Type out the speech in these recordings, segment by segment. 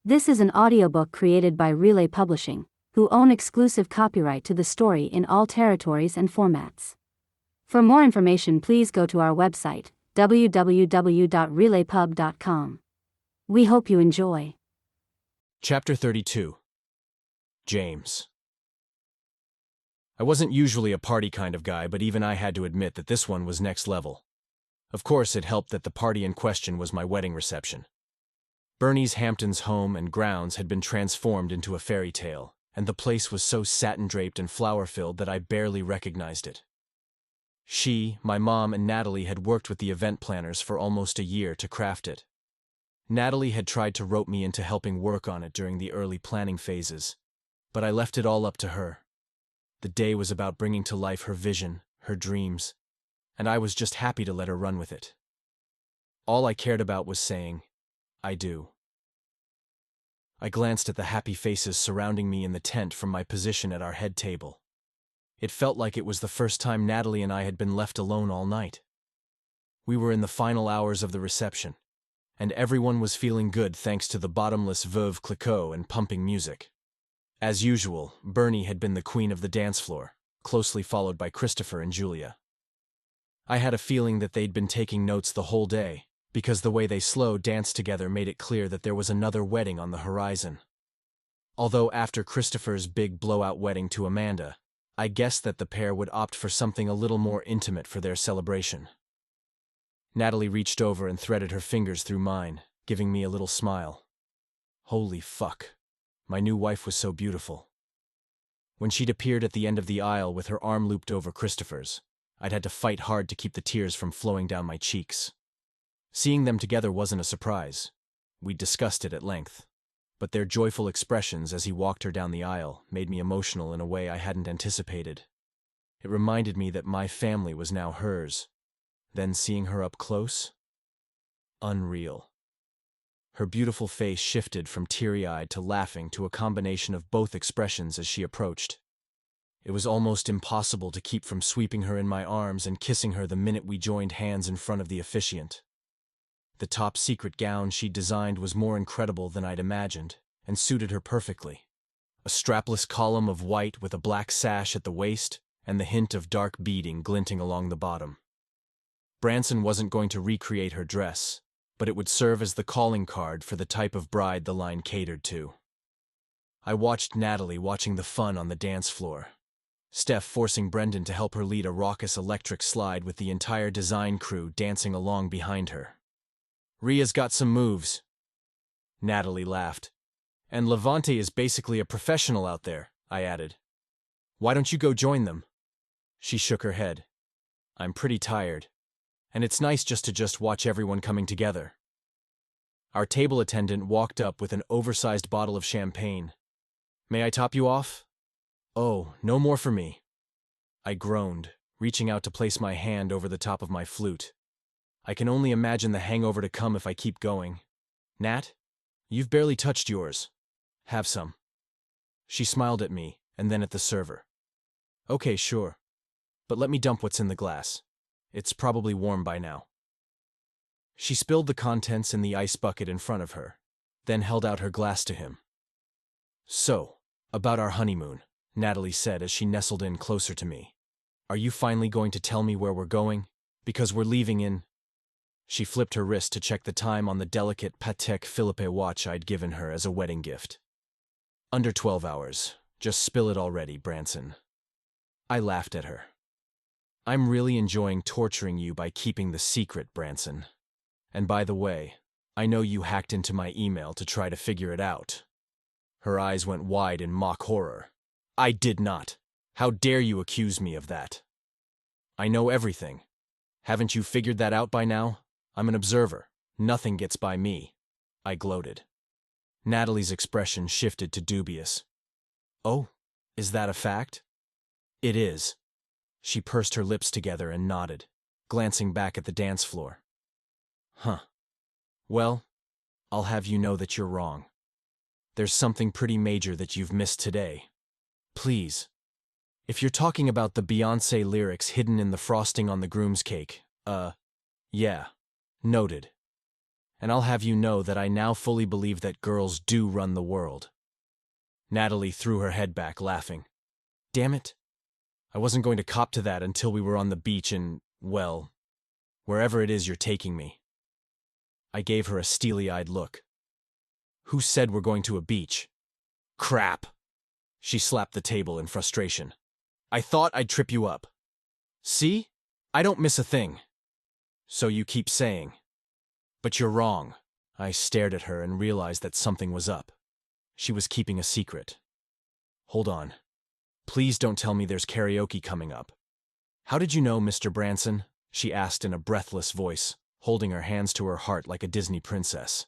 This is an audiobook created by Relay Publishing, who own exclusive copyright to the story in all territories and formats. For more information, please go to our website, www.relaypub.com. We hope you enjoy. Chapter 32. James. I wasn't usually a party kind of guy, but even I had to admit that this one was next level. Of course, it helped that the party in question was my wedding reception. Bernie's Hampton's home and grounds had been transformed into a fairy tale, and the place was so satin-draped and flower-filled that I barely recognized it. She, my mom, and Natalie had worked with the event planners for almost a year to craft it. Natalie had tried to rope me into helping work on it during the early planning phases, but I left it all up to her. The day was about bringing to life her vision, her dreams, and I was just happy to let her run with it. All I cared about was saying, I do. I glanced at the happy faces surrounding me in the tent from my position at our head table. It felt like it was the first time Natalie and I had been left alone all night. We were in the final hours of the reception, and everyone was feeling good thanks to the bottomless Veuve Clicquot and pumping music. As usual, Bernie had been the queen of the dance floor, closely followed by Christopher and Julia. I had a feeling that they'd been taking notes the whole day, because the way they slow danced together made it clear that there was another wedding on the horizon. Although after Christopher's big blowout wedding to Amanda, I guessed that the pair would opt for something a little more intimate for their celebration. Natalie reached over and threaded her fingers through mine, giving me a little smile. Holy fuck. My new wife was so beautiful. When she'd appeared at the end of the aisle with her arm looped over Christopher's, I'd had to fight hard to keep the tears from flowing down my cheeks. Seeing them together wasn't a surprise. We'd discussed it at length. But their joyful expressions as he walked her down the aisle made me emotional in a way I hadn't anticipated. It reminded me that my family was now hers. Then seeing her up close? Unreal. Her beautiful face shifted from teary-eyed to laughing to a combination of both expressions as she approached. It was almost impossible to keep from sweeping her in my arms and kissing her the minute we joined hands in front of the officiant. The top-secret gown she'd designed was more incredible than I'd imagined, and suited her perfectly. A strapless column of white with a black sash at the waist, and the hint of dark beading glinting along the bottom. Branson wasn't going to recreate her dress, but it would serve as the calling card for the type of bride the line catered to. I watched Natalie watching the fun on the dance floor. Steph forcing Brendan to help her lead a raucous electric slide with the entire design crew dancing along behind her. Ria's got some moves. Natalie laughed. And Levante is basically a professional out there, I added. Why don't you go join them? She shook her head. I'm pretty tired. And it's nice just to watch everyone coming together. Our table attendant walked up with an oversized bottle of champagne. May I top you off? Oh, no more for me. I groaned, reaching out to place my hand over the top of my flute. I can only imagine the hangover to come if I keep going. Nat, you've barely touched yours. Have some. She smiled at me, and then at the server. Okay, sure. But let me dump what's in the glass. It's probably warm by now. She spilled the contents in the ice bucket in front of her, then held out her glass to him. So, about our honeymoon, Natalie said as she nestled in closer to me. Are you finally going to tell me where we're going? Because we're leaving in... She flipped her wrist to check the time on the delicate Patek Philippe watch I'd given her as a wedding gift. Under 12 hours. Just spill it already, Branson. I laughed at her. I'm really enjoying torturing you by keeping the secret, Branson. And by the way, I know you hacked into my email to try to figure it out. Her eyes went wide in mock horror. I did not. How dare you accuse me of that? I know everything. Haven't you figured that out by now? I'm an observer. Nothing gets by me. I gloated. Natalie's expression shifted to dubious. Oh, is that a fact? It is. She pursed her lips together and nodded, glancing back at the dance floor. Huh. Well, I'll have you know that you're wrong. There's something pretty major that you've missed today. Please. If you're talking about the Beyoncé lyrics hidden in the frosting on the groom's cake, yeah. Noted. and I'll have you know that I now fully believe that girls do run the world." Natalie threw her head back, laughing. Damn it. I wasn't going to cop to that until we were on the beach in, well, wherever it is you're taking me. I gave her a steely-eyed look. Who said we're going to a beach? Crap. She slapped the table in frustration. I thought I'd trip you up. See? I don't miss a thing. So you keep saying. But you're wrong. I stared at her and realized that something was up. She was keeping a secret. Hold on. Please don't tell me there's karaoke coming up. How did you know, Mr. Branson? She asked in a breathless voice, holding her hands to her heart like a Disney princess.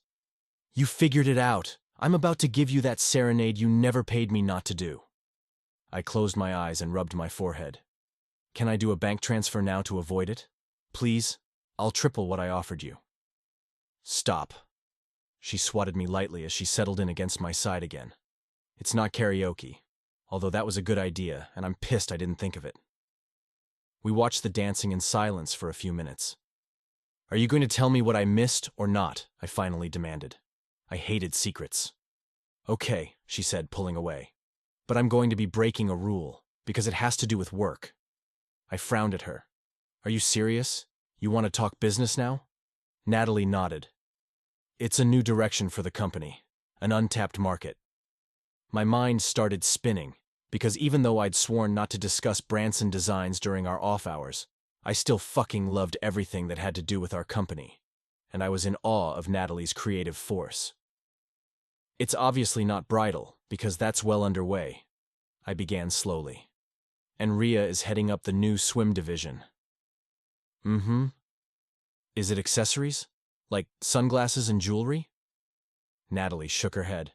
You figured it out. I'm about to give you that serenade you never paid me not to do. I closed my eyes and rubbed my forehead. Can I do a bank transfer now to avoid it? Please? I'll triple what I offered you. Stop. She swatted me lightly as she settled in against my side again. It's not karaoke, although that was a good idea, and I'm pissed I didn't think of it. We watched the dancing in silence for a few minutes. Are you going to tell me what I missed or not? I finally demanded. I hated secrets. Okay, she said, pulling away. But I'm going to be breaking a rule, because it has to do with work. I frowned at her. Are you serious? You want to talk business now? Natalie nodded. It's a new direction for the company, an untapped market. My mind started spinning, because even though I'd sworn not to discuss Branson designs during our off hours, I still fucking loved everything that had to do with our company, and I was in awe of Natalie's creative force. It's obviously not bridal, because that's well underway, I began slowly. And Rhea is heading up the new swim division. Mm-hmm. Is it accessories? Like sunglasses and jewelry? Natalie shook her head.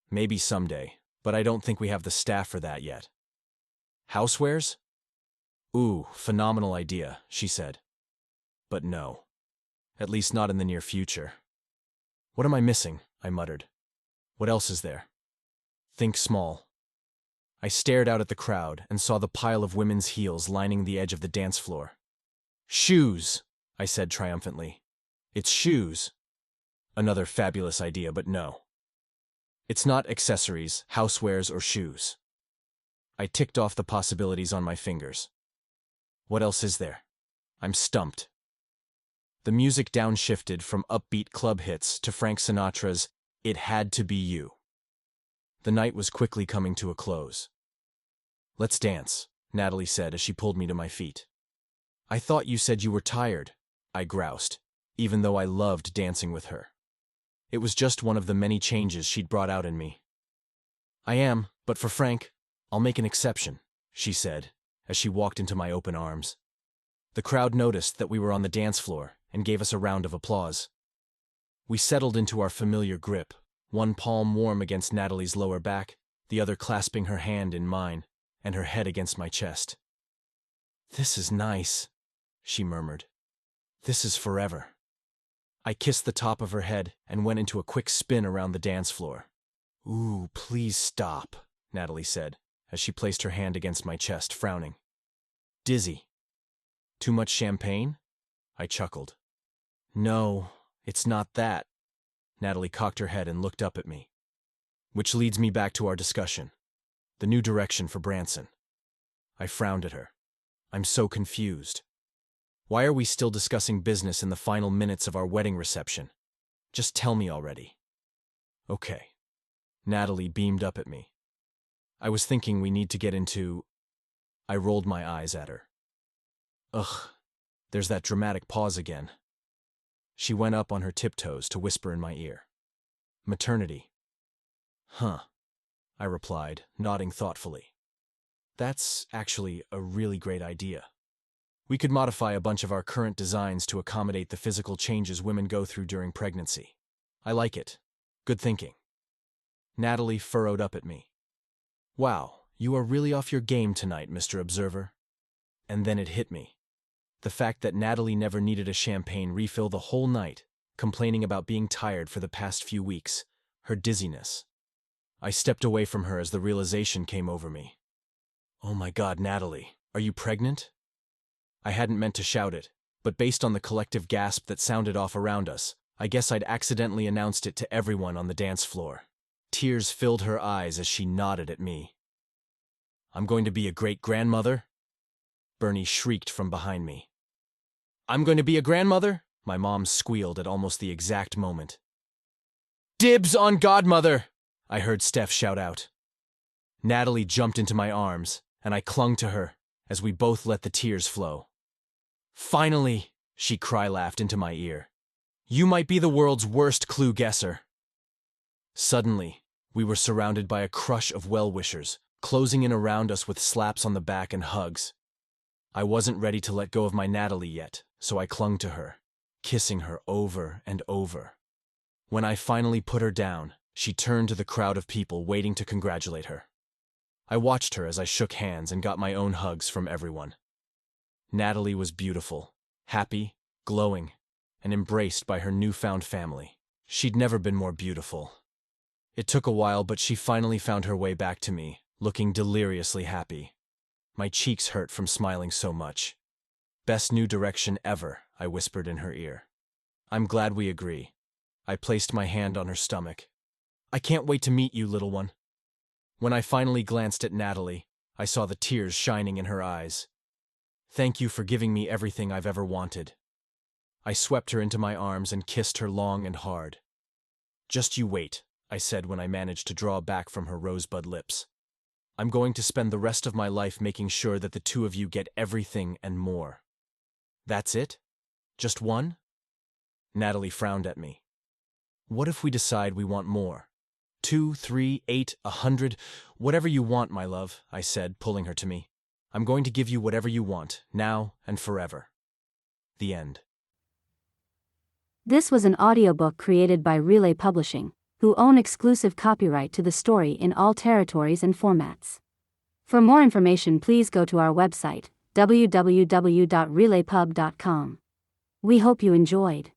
Maybe someday, but I don't think we have the staff for that yet. Housewares? Ooh, phenomenal idea, she said. But no. At least not in the near future. What am I missing? I muttered. What else is there? Think small. I stared out at the crowd and saw the pile of women's heels lining the edge of the dance floor. Shoes, I said triumphantly. It's shoes. Another fabulous idea, but no. It's not accessories, housewares, or shoes. I ticked off the possibilities on my fingers. What else is there? I'm stumped. The music downshifted from upbeat club hits to Frank Sinatra's It Had to Be You. The night was quickly coming to a close. Let's dance, Natalie said as she pulled me to my feet. I thought you said you were tired, I groused, even though I loved dancing with her. It was just one of the many changes she'd brought out in me. I am, but for Frank, I'll make an exception, she said, as she walked into my open arms. The crowd noticed that we were on the dance floor and gave us a round of applause. We settled into our familiar grip, one palm warm against Natalie's lower back, the other clasping her hand in mine, and her head against my chest. This is nice, she murmured. This is forever. I kissed the top of her head and went into a quick spin around the dance floor. Ooh, please stop, Natalie said, as she placed her hand against my chest, frowning. Dizzy. Too much champagne? I chuckled. No, it's not that. Natalie cocked her head and looked up at me. Which leads me back to our discussion. The new direction for Branson. I frowned at her. I'm so confused. Why are we still discussing business in the final minutes of our wedding reception? Just tell me already. Okay. Natalie beamed up at me. I was thinking we need to get into... I rolled my eyes at her. Ugh, there's that dramatic pause again. She went up on her tiptoes to whisper in my ear. Maternity. Huh, I replied, nodding thoughtfully. That's actually a really great idea. We could modify a bunch of our current designs to accommodate the physical changes women go through during pregnancy. I like it. Good thinking. Natalie furrowed up at me. Wow, you are really off your game tonight, Mr. Observer. And then it hit me. The fact that Natalie never needed a champagne refill the whole night, complaining about being tired for the past few weeks, her dizziness. I stepped away from her as the realization came over me. Oh my God, Natalie, are you pregnant? I hadn't meant to shout it, but based on the collective gasp that sounded off around us, I guess I'd accidentally announced it to everyone on the dance floor. Tears filled her eyes as she nodded at me. I'm going to be a great-grandmother? Bernie shrieked from behind me. I'm going to be a grandmother? My mom squealed at almost the exact moment. Dibs on godmother! I heard Steph shout out. Natalie jumped into my arms, and I clung to her as we both let the tears flow. Finally, she cry-laughed into my ear. You might be the world's worst clue guesser. Suddenly, we were surrounded by a crush of well-wishers, closing in around us with slaps on the back and hugs. I wasn't ready to let go of my Natalie yet, so I clung to her, kissing her over and over. When I finally put her down, she turned to the crowd of people waiting to congratulate her. I watched her as I shook hands and got my own hugs from everyone. Natalie was beautiful, happy, glowing, and embraced by her newfound family. She'd never been more beautiful. It took a while, but she finally found her way back to me, looking deliriously happy. My cheeks hurt from smiling so much. Best new direction ever, I whispered in her ear. I'm glad we agree. I placed my hand on her stomach. I can't wait to meet you, little one. When I finally glanced at Natalie, I saw the tears shining in her eyes. Thank you for giving me everything I've ever wanted. I swept her into my arms and kissed her long and hard. Just you wait, I said when I managed to draw back from her rosebud lips. I'm going to spend the rest of my life making sure that the two of you get everything and more. That's it? Just one? Natalie frowned at me. What if we decide we want more? 2, 3, 8, 100, whatever you want, my love, I said, pulling her to me. I'm going to give you whatever you want, now and forever. The end. This was an audiobook created by Relay Publishing, who own exclusive copyright to the story in all territories and formats. For more information, please go to our website, www.relaypub.com. We hope you enjoyed.